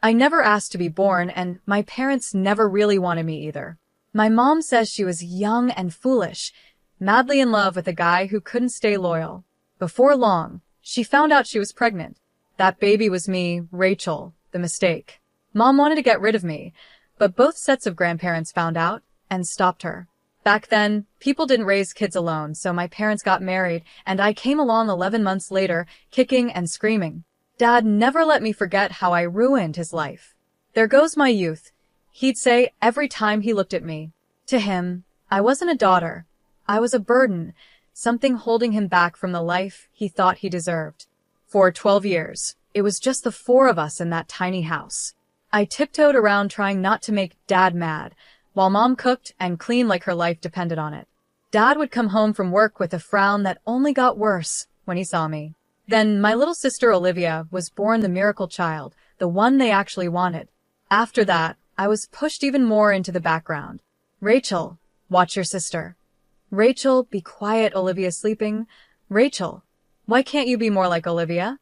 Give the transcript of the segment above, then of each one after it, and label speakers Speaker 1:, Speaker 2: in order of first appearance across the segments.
Speaker 1: I never asked to be born, and my parents never really wanted me either. My mom says she was young and foolish, madly in love with a guy who couldn't stay loyal. Before long, she found out she was pregnant. That baby was me, Rachel, the mistake. Mom wanted to get rid of me, but both sets of grandparents found out and stopped her. Back then, people didn't raise kids alone, so my parents got married, and I came along 11 months later, kicking and screaming. Dad never let me forget how I ruined his life. There goes my youth, he'd say every time he looked at me. To him, I wasn't a daughter. I was a burden, something holding him back from the life he thought he deserved. For 12 years, it was just the four of us in that tiny house. I tiptoed around trying not to make Dad mad, while Mom cooked and cleaned like her life depended on it. Dad would come home from work with a frown that only got worse when he saw me. Then my little sister Olivia was born the miracle child, the one they actually wanted. After that, I was pushed even more into the background. Rachel, watch your sister. Rachel, be quiet, Olivia's sleeping. Rachel, why can't you be more like Olivia?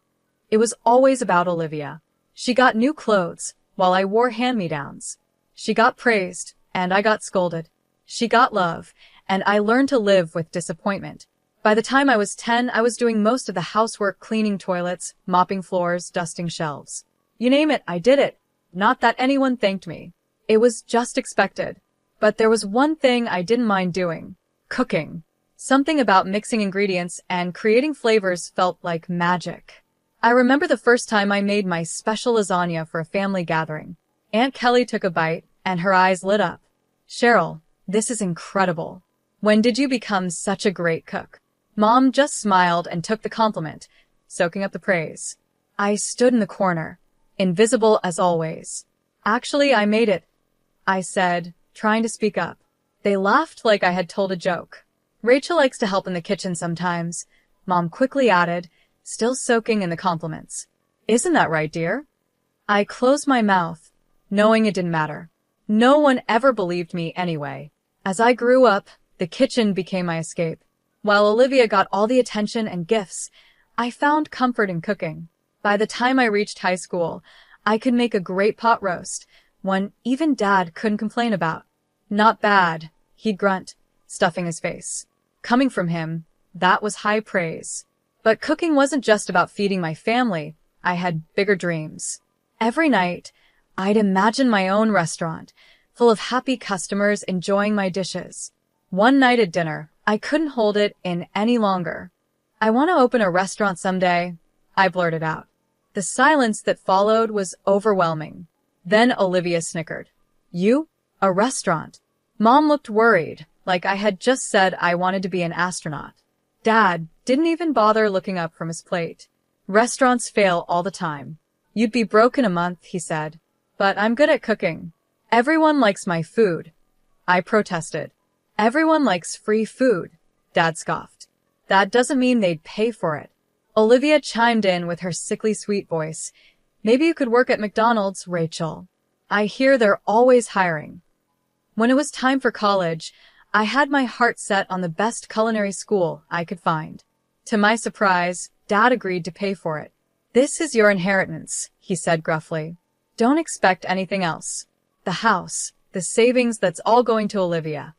Speaker 1: It was always about Olivia. She got new clothes, while I wore hand-me-downs. She got praised, and I got scolded. She got love, and I learned to live with disappointment. By the time I was 10, I was doing most of the housework, cleaning toilets, mopping floors, dusting shelves. You name it, I did it. Not that anyone thanked me. It was just expected. But there was one thing I didn't mind doing. Cooking. Something about mixing ingredients and creating flavors felt like magic. I remember the first time I made my special lasagna for a family gathering. Aunt Kelly took a bite, and her eyes lit up. Cheryl, this is incredible. When did you become such a great cook? Mom just smiled and took the compliment, soaking up the praise. I stood in the corner, invisible as always. Actually, I made it, I said, trying to speak up. They laughed like I had told a joke. Rachel likes to help in the kitchen sometimes, Mom quickly added, still soaking in the compliments. Isn't that right, dear? I closed my mouth, knowing it didn't matter. No one ever believed me anyway. As I grew up, the kitchen became my escape. While Olivia got all the attention and gifts, I found comfort in cooking. By the time I reached high school, I could make a great pot roast, one even Dad couldn't complain about. Not bad, he'd grunt, stuffing his face. Coming from him, that was high praise. But cooking wasn't just about feeding my family. I had bigger dreams. Every night, I'd imagine my own restaurant, full of happy customers enjoying my dishes. One night at dinner, I couldn't hold it in any longer. I want to open a restaurant someday, I blurted out. The silence that followed was overwhelming. Then Olivia snickered. You? A restaurant? Mom looked worried, like I had just said I wanted to be an astronaut. Dad didn't even bother looking up from his plate. Restaurants fail all the time. You'd be broke in a month, he said. But I'm good at cooking. Everyone likes my food, I protested. Everyone likes free food, Dad scoffed. That doesn't mean they'd pay for it. Olivia chimed in with her sickly sweet voice. Maybe you could work at McDonald's, Rachel. I hear they're always hiring. When it was time for college, I had my heart set on the best culinary school I could find. To my surprise, Dad agreed to pay for it. This is your inheritance, he said gruffly. Don't expect anything else. The house, the savings, that's all going to Olivia.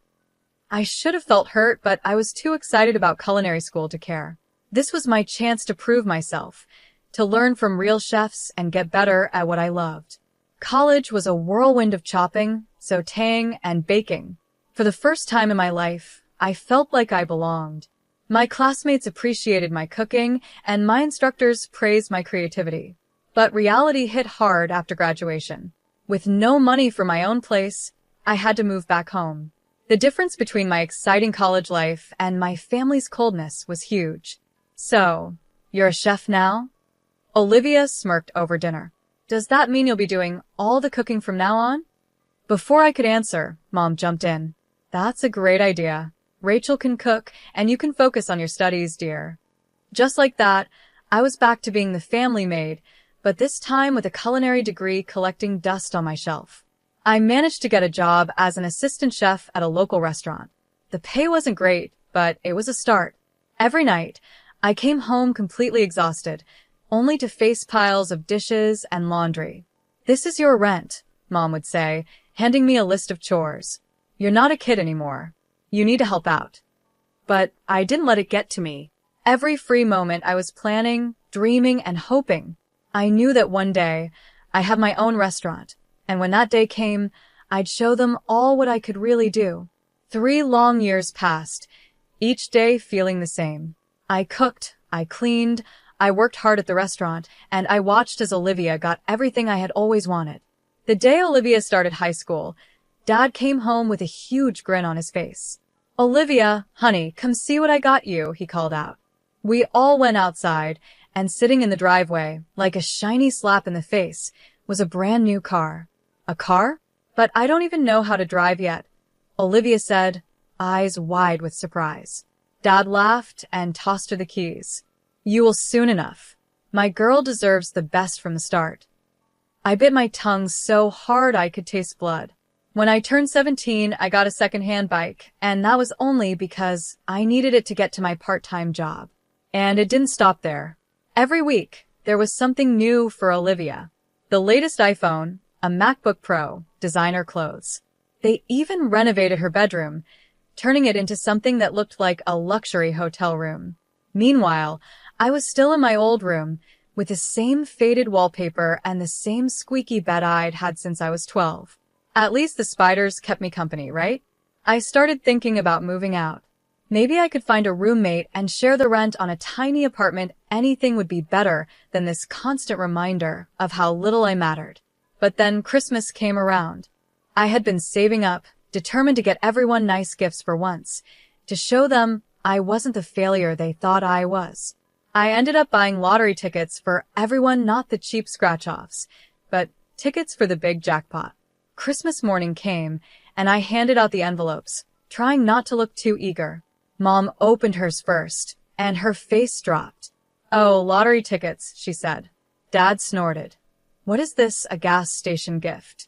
Speaker 1: I should have felt hurt, but I was too excited about culinary school to care. This was my chance to prove myself, to learn from real chefs and get better at what I loved. College was a whirlwind of chopping, sautéing, and baking. For the first time in my life, I felt like I belonged. My classmates appreciated my cooking, and my instructors praised my creativity. But reality hit hard after graduation. With no money for my own place, I had to move back home. The difference between my exciting college life and my family's coldness was huge. So, you're a chef now? Olivia smirked over dinner. Does that mean you'll be doing all the cooking from now on? Before I could answer, Mom jumped in. That's a great idea. Rachel can cook, and you can focus on your studies, dear. Just like that, I was back to being the family maid, but this time with a culinary degree collecting dust on my shelf. I managed to get a job as an assistant chef at a local restaurant. The pay wasn't great, but it was a start. Every night, I came home completely exhausted, only to face piles of dishes and laundry. "This is your rent," Mom would say, handing me a list of chores. "You're not a kid anymore. You need to help out." But I didn't let it get to me. Every free moment I was planning, dreaming, and hoping. I knew that one day I'd have my own restaurant, and when that day came, I'd show them all what I could really do. 3 long years passed, each day feeling the same. I cooked, I cleaned, I worked hard at the restaurant, and I watched as Olivia got everything I had always wanted. The day Olivia started high school, Dad came home with a huge grin on his face. "Olivia, honey, come see what I got you," he called out. We all went outside, and sitting in the driveway, like a shiny slap in the face, was a brand new car. "A car? But I don't even know how to drive yet," Olivia said, eyes wide with surprise. Dad laughed and tossed her the keys. "You will soon enough. My girl deserves the best from the start." I bit my tongue so hard I could taste blood. When I turned 17, I got a second-hand bike, and that was only because I needed it to get to my part-time job. And it didn't stop there. Every week, there was something new for Olivia. The latest iPhone, a MacBook Pro, designer clothes. They even renovated her bedroom, turning it into something that looked like a luxury hotel room. Meanwhile, I was still in my old room, with the same faded wallpaper and the same squeaky bed I'd had since I was 12. At least the spiders kept me company, right? I started thinking about moving out. Maybe I could find a roommate and share the rent on a tiny apartment. Anything would be better than this constant reminder of how little I mattered. But then Christmas came around. I had been saving up, determined to get everyone nice gifts for once, to show them I wasn't the failure they thought I was. I ended up buying lottery tickets for everyone, not the cheap scratch-offs, but tickets for the big jackpot. Christmas morning came, and I handed out the envelopes, trying not to look too eager. Mom opened hers first, and her face dropped. "Oh, lottery tickets," she said. Dad snorted. "What is this, a gas station gift?"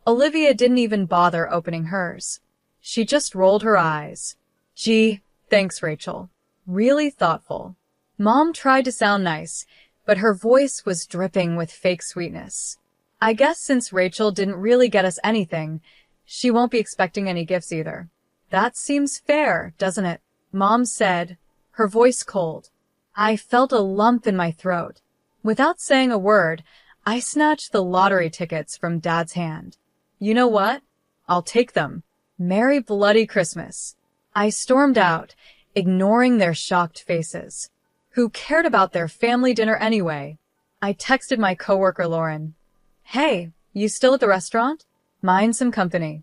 Speaker 1: Olivia didn't even bother opening hers. She just rolled her eyes. "Gee, thanks, Rachel. Really thoughtful." Mom tried to sound nice, but her voice was dripping with fake sweetness. "I guess since Rachel didn't really get us anything, she won't be expecting any gifts either." "That seems fair, doesn't it?" Mom said, her voice cold. I felt a lump in my throat. Without saying a word, I snatched the lottery tickets from Dad's hand. "You know what? I'll take them. Merry bloody Christmas." I stormed out, ignoring their shocked faces. Who cared about their family dinner anyway? I texted my coworker Lauren. "Hey, you still at the restaurant? Mind some company."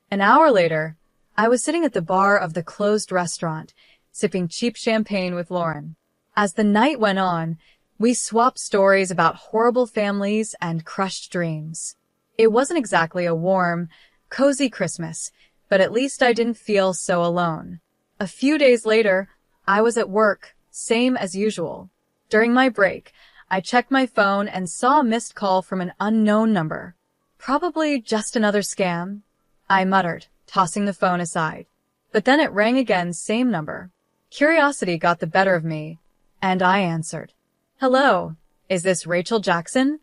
Speaker 1: An hour later, I was sitting at the bar of the closed restaurant, sipping cheap champagne with Lauren. As the night went on, we swapped stories about horrible families and crushed dreams. It wasn't exactly a warm, cozy Christmas, but at least I didn't feel so alone. A few days later, I was at work, same as usual. During my break, I checked my phone and saw a missed call from an unknown number. Probably just another scam, I muttered, tossing the phone aside. But then it rang again, same number. Curiosity got the better of me, and I answered. "Hello, is this Rachel Jackson?"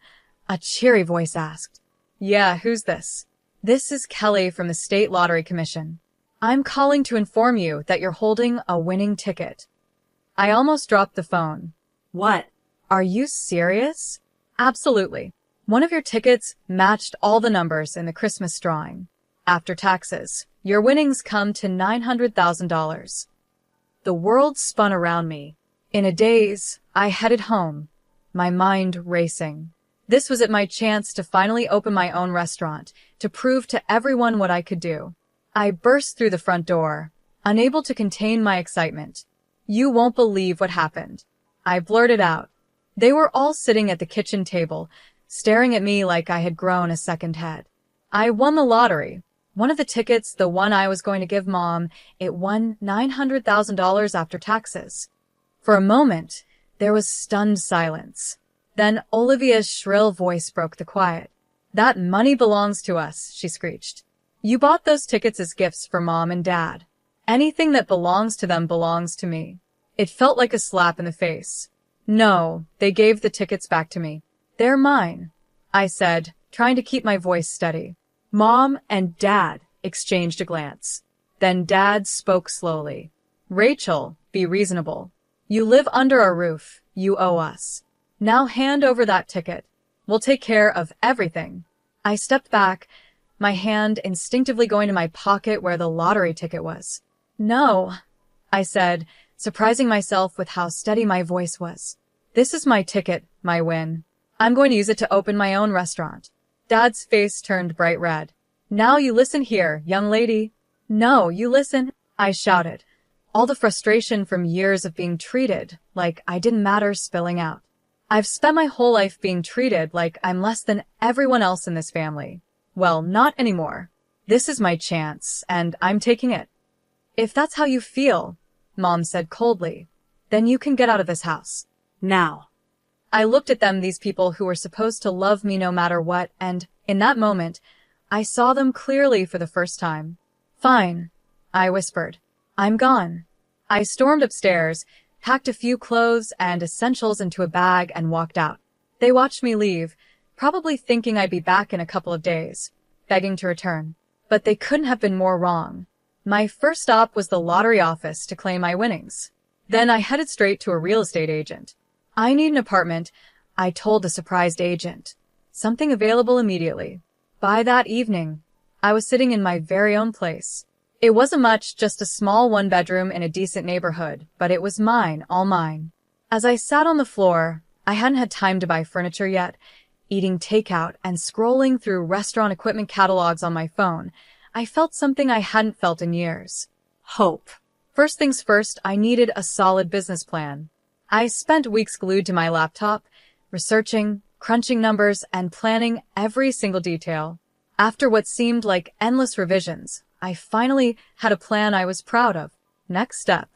Speaker 1: A cheery voice asked. "Yeah, who's this?" "This is Kelly from the State Lottery Commission. I'm calling to inform you that you're holding a winning ticket." I almost dropped the phone. "What? Are you serious?" "Absolutely. One of your tickets matched all the numbers in the Christmas drawing. After taxes, your winnings come to $900,000. The world spun around me. In a daze, I headed home, my mind racing. This was my chance to finally open my own restaurant, to prove to everyone what I could do. I burst through the front door, unable to contain my excitement. "You won't believe what happened," I blurted out. They were all sitting at the kitchen table, staring at me like I had grown a second head. I won the lottery. One of the tickets, the one I was going to give Mom, it won $900,000 after taxes. For a moment, there was stunned silence. Then Olivia's shrill voice broke the quiet. "That money belongs to us," she screeched. "You bought those tickets as gifts for Mom and Dad. Anything that belongs to them belongs to me." It felt like a slap in the face. "No, they gave the tickets back to me. They're mine," I said, trying to keep my voice steady. Mom and Dad exchanged a glance. Then Dad spoke slowly. Rachel, be reasonable. You live under our roof. You owe us. Now hand over that ticket. We'll take care of everything. I stepped back, my hand instinctively going to my pocket where the lottery ticket was. No, I said, surprising myself with how steady my voice was. This is my ticket, my win. I'm going to use it to open my own restaurant. Dad's face turned bright red. Now you listen here, young lady. No, you listen, I shouted, all the frustration from years of being treated like I didn't matter spilling out. I've spent my whole life being treated like I'm less than everyone else in this family. Well, not anymore. This is my chance, and I'm taking it. If that's how you feel, Mom said coldly, then you can get out of this house. Now. I looked at them, these people who were supposed to love me no matter what, and, in that moment, I saw them clearly for the first time. Fine, I whispered. I'm gone. I stormed upstairs, packed a few clothes and essentials into a bag, and walked out. They watched me leave, probably thinking I'd be back in a couple of days, begging to return. But they couldn't have been more wrong. My first stop was the lottery office to claim my winnings. Then I headed straight to a real estate agent. I need an apartment, I told the surprised agent. Something available immediately. By that evening, I was sitting in my very own place. It wasn't much, just a small one-bedroom in a decent neighborhood, but it was mine, all mine. As I sat on the floor, I hadn't had time to buy furniture yet, eating takeout and scrolling through restaurant equipment catalogs on my phone, I felt something I hadn't felt in years. Hope. First things first, I needed a solid business plan. I spent weeks glued to my laptop, researching, crunching numbers, and planning every single detail. After what seemed like endless revisions, I finally had a plan I was proud of. Next step.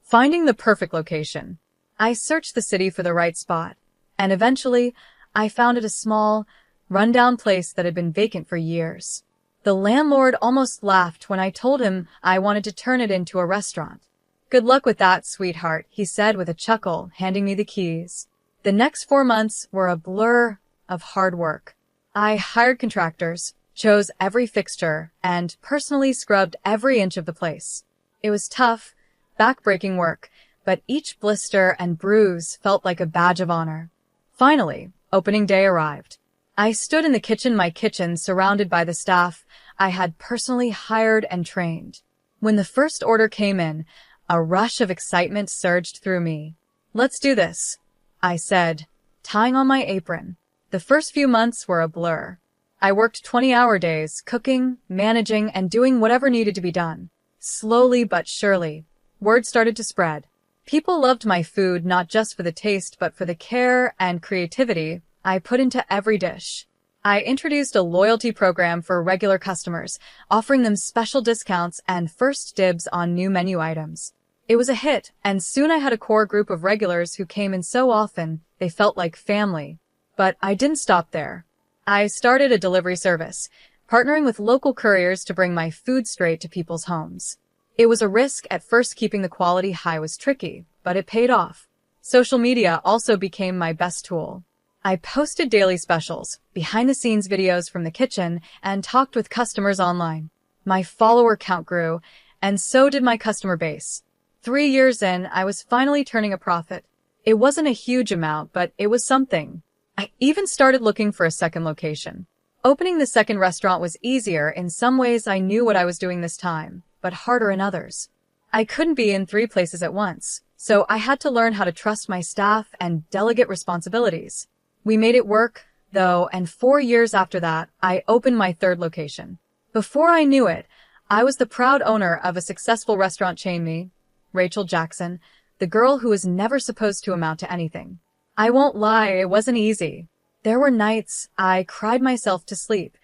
Speaker 1: Finding the perfect location. I searched the city for the right spot, and eventually, I found it a small, rundown place that had been vacant for years. The landlord almost laughed when I told him I wanted to turn it into a restaurant. Good luck with that, sweetheart, he said with a chuckle, handing me the keys. The next 4 months were a blur of hard work. I hired contractors, chose every fixture, and personally scrubbed every inch of the place. It was tough, back-breaking work, but each blister and bruise felt like a badge of honor. Finally, opening day arrived. I stood in the kitchen, my kitchen, surrounded by the staff I had personally hired and trained. When the first order came in, a rush of excitement surged through me. Let's do this, I said, tying on my apron. The first few months were a blur. I worked 20-hour days, cooking, managing, and doing whatever needed to be done. Slowly but surely, word started to spread. People loved my food not just for the taste but for the care and creativity I put into every dish. I introduced a loyalty program for regular customers, offering them special discounts and first dibs on new menu items. It was a hit, and soon I had a core group of regulars who came in so often they felt like family. But I didn't stop there. I started a delivery service, partnering with local couriers to bring my food straight to people's homes. It was a risk at first. Keeping the quality high was tricky, but it paid off. Social media also became my best tool. I posted daily specials, behind-the-scenes videos from the kitchen, and talked with customers online. My follower count grew, and so did my customer base. 3 years in, I was finally turning a profit. It wasn't a huge amount, but it was something. I even started looking for a second location. Opening the second restaurant was easier. In some ways, I knew what I was doing this time, but harder in others. I couldn't be in 3 places at once, so I had to learn how to trust my staff and delegate responsibilities. We made it work, though, and 4 years after that, I opened my third location. Before I knew it, I was the proud owner of a successful restaurant chain. Me, Rachel Jackson, the girl who was never supposed to amount to anything. I won't lie, it wasn't easy. There were nights I cried myself to sleep,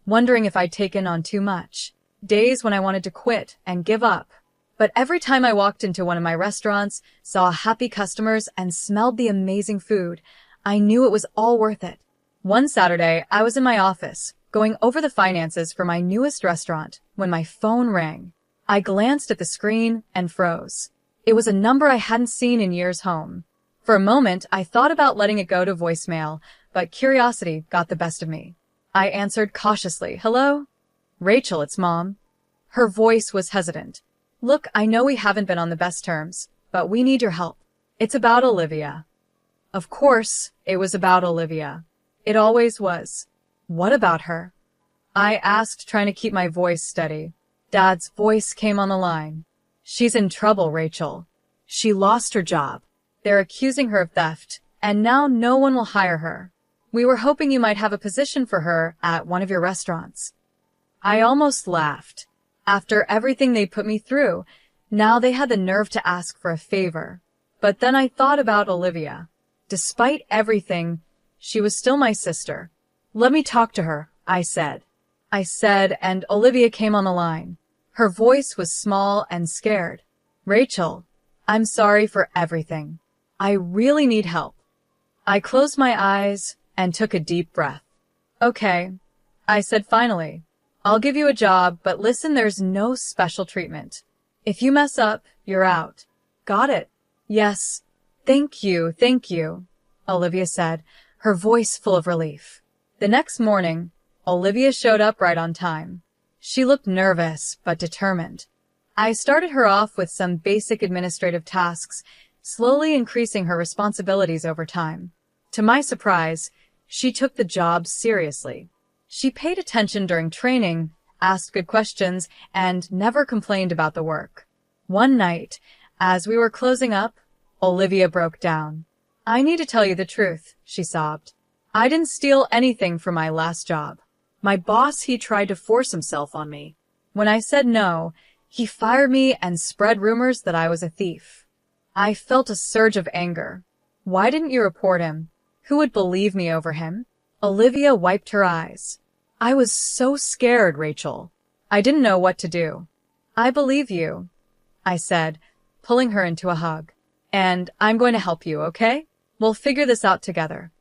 Speaker 1: wondering if I'd taken on too much. Days when I wanted to quit and give up. But every time I walked into one of my restaurants, saw happy customers, and smelled the amazing food, I knew it was all worth it. One Saturday, I was in my office, going over the finances for my newest restaurant, when my phone rang. I glanced at the screen and froze. It was a number I hadn't seen in years. Home. For a moment, I thought about letting it go to voicemail, but curiosity got the best of me. I answered cautiously. Hello? Rachel, it's Mom. Her voice was hesitant. Look, I know we haven't been on the best terms, but we need your help. It's about Olivia. Of course, it was about Olivia. It always was. What about her? I asked, trying to keep my voice steady. Dad's voice came on the line. She's in trouble, Rachel. She lost her job. They're accusing her of theft, and now no one will hire her. We were hoping you might have a position for her at one of your restaurants. I almost laughed. After everything they put me through, now they had the nerve to ask for a favor. But then I thought about Olivia. Despite everything, she was still my sister. Let me talk to her, I said, and Olivia came on the line. Her voice was small and scared. Rachel, I'm sorry for everything. I really need help. I closed my eyes and took a deep breath. Okay, I said finally. I'll give you a job, but listen, there's no special treatment. If you mess up, you're out. Got it? Yes. Thank you, Olivia said, her voice full of relief. The next morning, Olivia showed up right on time. She looked nervous, but determined. I started her off with some basic administrative tasks, slowly increasing her responsibilities over time. To my surprise, she took the job seriously. She paid attention during training, asked good questions, and never complained about the work. One night, as we were closing up, Olivia broke down. I need to tell you the truth, she sobbed. I didn't steal anything from my last job. My boss, he tried to force himself on me. When I said no, he fired me and spread rumors that I was a thief. I felt a surge of anger. Why didn't you report him? Who would believe me over him? Olivia wiped her eyes. I was so scared, Rachel. I didn't know what to do. I believe you, I said, pulling her into a hug. And I'm going to help you, okay? We'll figure this out together.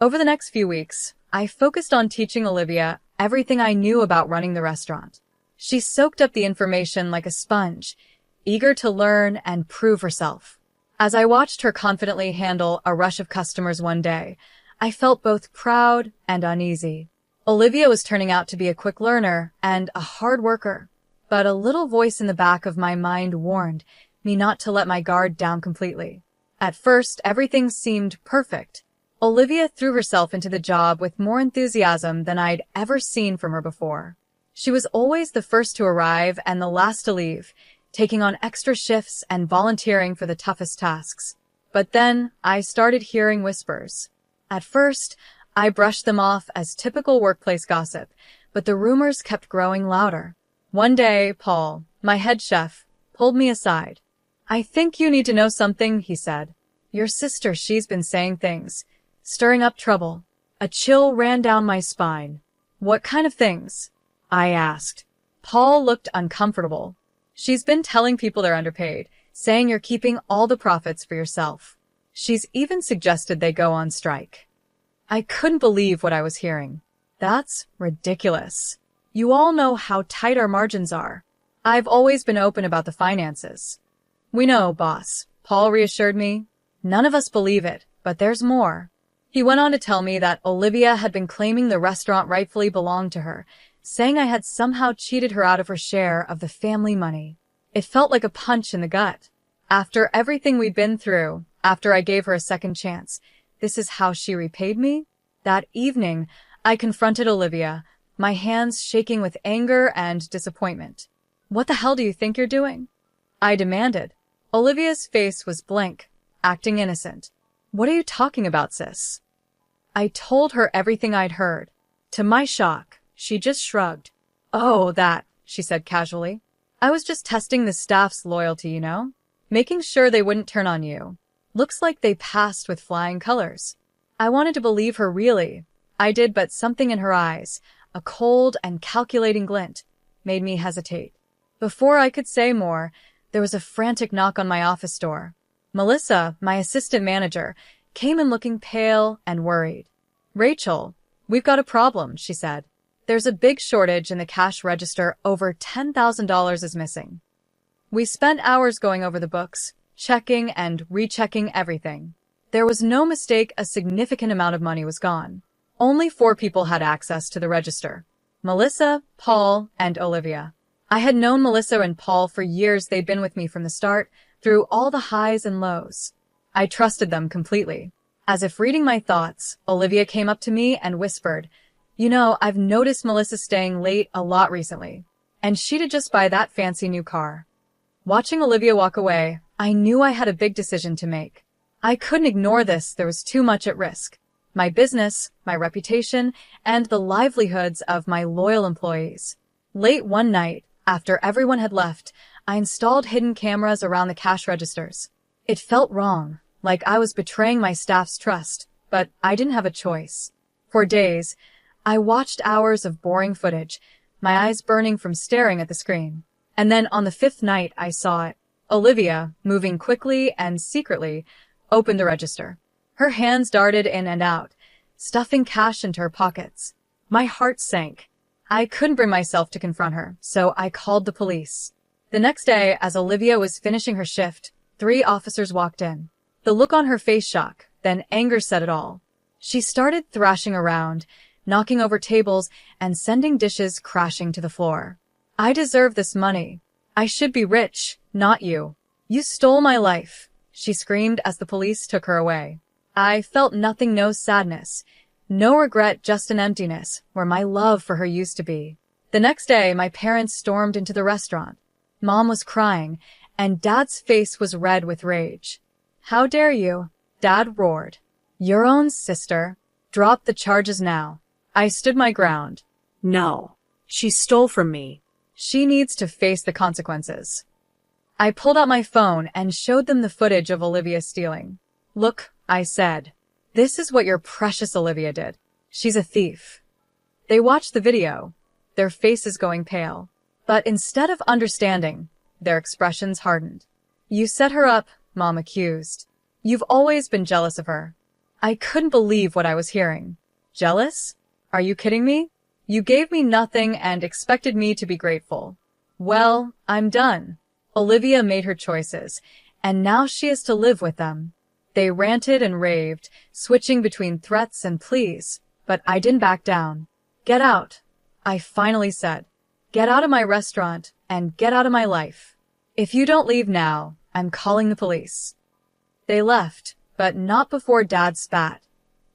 Speaker 1: Over the next few weeks, I focused on teaching Olivia everything I knew about running the restaurant. She soaked up the information like a sponge, eager to learn and prove herself. As I watched her confidently handle a rush of customers one day, I felt both proud and uneasy. Olivia was turning out to be a quick learner and a hard worker, but a little voice in the back of my mind warned me not to let my guard down completely. At first, everything seemed perfect. Olivia threw herself into the job with more enthusiasm than I'd ever seen from her before. She was always the first to arrive and the last to leave, taking on extra shifts and volunteering for the toughest tasks. But then I started hearing whispers. At first, I brushed them off as typical workplace gossip, but the rumors kept growing louder. One day, Paul, my head chef, pulled me aside. I think you need to know something, he said. Your sister, she's been saying things, stirring up trouble. A chill ran down my spine. What kind of things? I asked. Paul looked uncomfortable. She's been telling people they're underpaid, saying you're keeping all the profits for yourself. She's even suggested they go on strike. I couldn't believe what I was hearing. That's ridiculous. You all know how tight our margins are. I've always been open about the finances. We know, boss, Paul reassured me. None of us believe it, but there's more. He went on to tell me that Olivia had been claiming the restaurant rightfully belonged to her, saying I had somehow cheated her out of her share of the family money. It felt like a punch in the gut. After everything we'd been through, after I gave her a second chance, this is how she repaid me? That evening, I confronted Olivia, my hands shaking with anger and disappointment. What the hell do you think you're doing? I demanded. Olivia's face was blank, acting innocent. What are you talking about, sis? I told her everything I'd heard. To my shock, she just shrugged. Oh, that, she said casually. I was just testing the staff's loyalty, you know? Making sure they wouldn't turn on you. Looks like they passed with flying colors. I wanted to believe her really. I did, but something in her eyes, a cold and calculating glint, made me hesitate. Before I could say more, there was a frantic knock on my office door. Melissa, my assistant manager, came in looking pale and worried. Rachel, we've got a problem, she said. There's a big shortage in the cash register. Over $10,000 is missing. We spent hours going over the books, checking and rechecking everything. There was no mistake, a significant amount of money was gone. Only 4 people had access to the register: Melissa, Paul, and Olivia. I had known Melissa and Paul for years. They'd been with me from the start, through all the highs and lows. I trusted them completely. As if reading my thoughts, Olivia came up to me and whispered, "You know, I've noticed Melissa staying late a lot recently. And she did just buy that fancy new car." Watching Olivia walk away, I knew I had a big decision to make. I couldn't ignore this. There was too much at risk: my business, my reputation, and the livelihoods of my loyal employees. Late one night, after everyone had left, I installed hidden cameras around the cash registers. It felt wrong, like I was betraying my staff's trust, but I didn't have a choice. For days, I watched hours of boring footage, my eyes burning from staring at the screen. And then on the 5th night, I saw it. Olivia, moving quickly and secretly, opened the register. Her hands darted in and out, stuffing cash into her pockets. My heart sank. I couldn't bring myself to confront her, so I called the police. The next day, as Olivia was finishing her shift, 3 officers walked in. The look on her face, shock, then anger, said it all. She started thrashing around, knocking over tables and sending dishes crashing to the floor. "I deserve this money. I should be rich, not you. You stole my life," she screamed as the police took her away. I felt nothing, no sadness, no regret, just an emptiness where my love for her used to be. The next day, my parents stormed into the restaurant. Mom was crying, and Dad's face was red with rage. "How dare you?" Dad roared. "Your own sister. Drop the charges now." I stood my ground.
Speaker 2: "No. She stole from me.
Speaker 1: She needs to face the consequences." I pulled out my phone and showed them the footage of Olivia stealing. "Look," I said. "This is what your precious Olivia did. She's a thief." They watched the video, their faces going pale. But instead of understanding, their expressions hardened. "You set her up," Mom accused. "You've always been jealous of her." I couldn't believe what I was hearing. Jealous? Are you kidding me? You gave me nothing and expected me to be grateful. Well, I'm done. Olivia made her choices, and now she has to live with them. They ranted and raved, switching between threats and pleas, but I didn't back down. "Get out," I finally said. "Get out of my restaurant and get out of my life. If you don't leave now, I'm calling the police." They left, but not before Dad spat.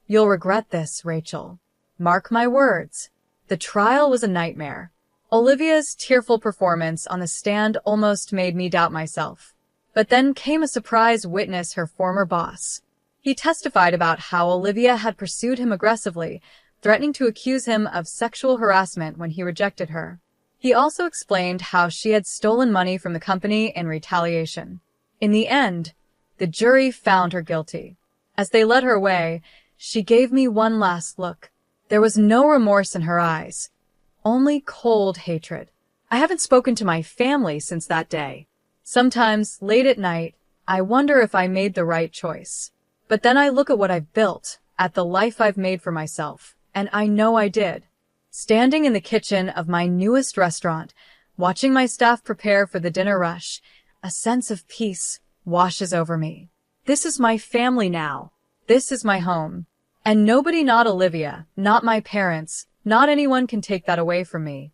Speaker 1: "You'll regret this, Rachel. Mark my words." The trial was a nightmare. Olivia's tearful performance on the stand almost made me doubt myself. But then came a surprise witness, her former boss. He testified about how Olivia had pursued him aggressively, threatening to accuse him of sexual harassment when he rejected her. He also explained how she had stolen money from the company in retaliation. In the end, the jury found her guilty. As they led her away, she gave me one last look. There was no remorse in her eyes, only cold hatred. I haven't spoken to my family since that day. Sometimes, late at night, I wonder if I made the right choice. But then I look at what I've built, at the life I've made for myself, and I know I did. Standing in the kitchen of my newest restaurant, watching my staff prepare for the dinner rush, a sense of peace washes over me. This is my family now. This is my home. And nobody, not Olivia, not my parents, not anyone, can take that away from me.